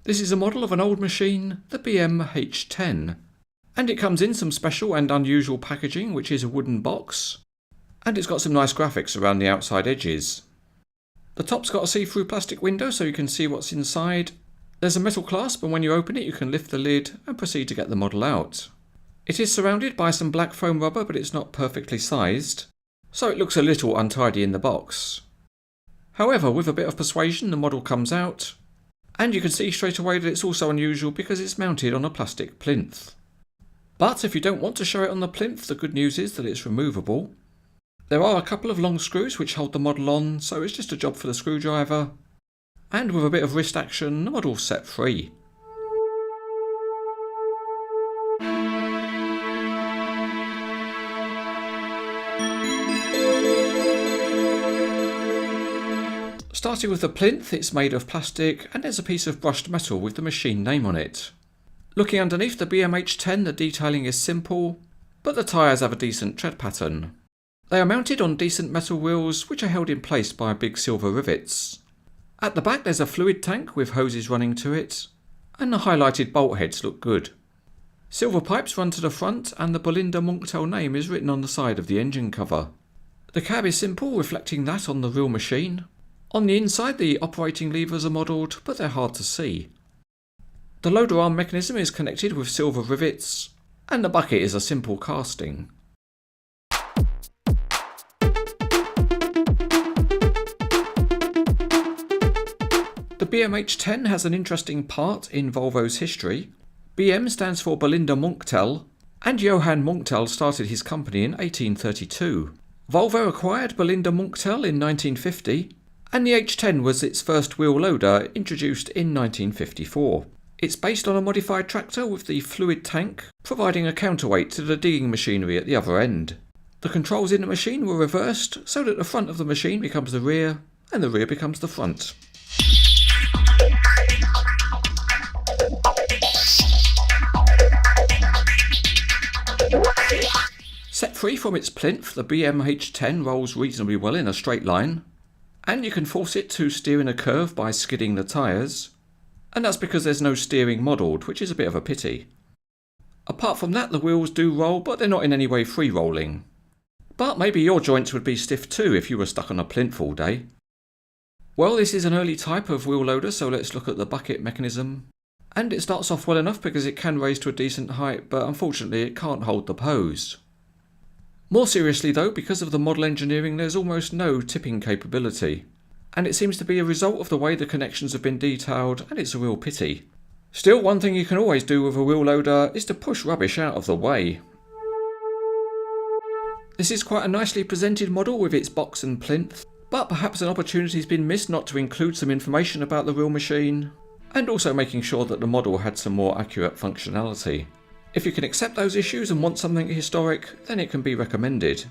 This is a model of an old machine, the H10, and it comes in some special and unusual packaging, which is a wooden box, and it's got some nice graphics around the outside edges. The top's got a see-through plastic window so you can see what's inside. There's a metal clasp, and when you open it you can lift the lid and proceed to get the model out. It is surrounded by some black foam rubber, but it's not perfectly sized, so it looks a little untidy in the box. However, with a bit of persuasion the model comes out, and you can see straight away that it's also unusual because it's mounted on a plastic plinth. But if you don't want to show it on the plinth, the good news is that it's removable. There are a couple of long screws which hold the model on, so it's just a job for the screwdriver, and with a bit of wrist action the model's set free. Starting with the plinth, it's made of plastic and there's a piece of brushed metal with the machine name on it. Looking underneath the H10, the detailing is simple, but the tyres have a decent tread pattern. They are mounted on decent metal wheels which are held in place by big silver rivets. At the back there's a fluid tank with hoses running to it, and the highlighted bolt heads look good. Silver pipes run to the front and the Belinda Monctel name is written on the side of the engine cover. The cab is simple, reflecting that on the real machine. On the inside the operating levers are modelled, but they're hard to see. The loader arm mechanism is connected with silver rivets, and the bucket is a simple casting. The H10 has an interesting part in Volvo's history. BM stands for Belinda Monctel, and Johann Monctel started his company in 1832. Volvo acquired Belinda Monctel in 1950, and the H10 was its first wheel loader, introduced in 1954. It's based on a modified tractor with the fluid tank, providing a counterweight to the digging machinery at the other end. The controls in the machine were reversed, so that the front of the machine becomes the rear, and the rear becomes the front. Set free from its plinth, the H10 rolls reasonably well in a straight line, and you can force it to steer in a curve by skidding the tyres, and that's because there's no steering modelled, which is a bit of a pity. Apart from that, the wheels do roll, but they're not in any way free rolling. But maybe your joints would be stiff too if you were stuck on a plinth all day. Well, this is an early type of wheel loader, so let's look at the bucket mechanism. And it starts off well enough because it can raise to a decent height, but unfortunately it can't hold the pose. More seriously though, because of the model engineering there's almost no tipping capability, and it seems to be a result of the way the connections have been detailed, and it's a real pity. Still, one thing you can always do with a wheel loader is to push rubbish out of the way. This is quite a nicely presented model with its box and plinth, but perhaps an opportunity has been missed not to include some information about the real machine, and also making sure that the model had some more accurate functionality. If you can accept those issues and want something historic, then it can be recommended.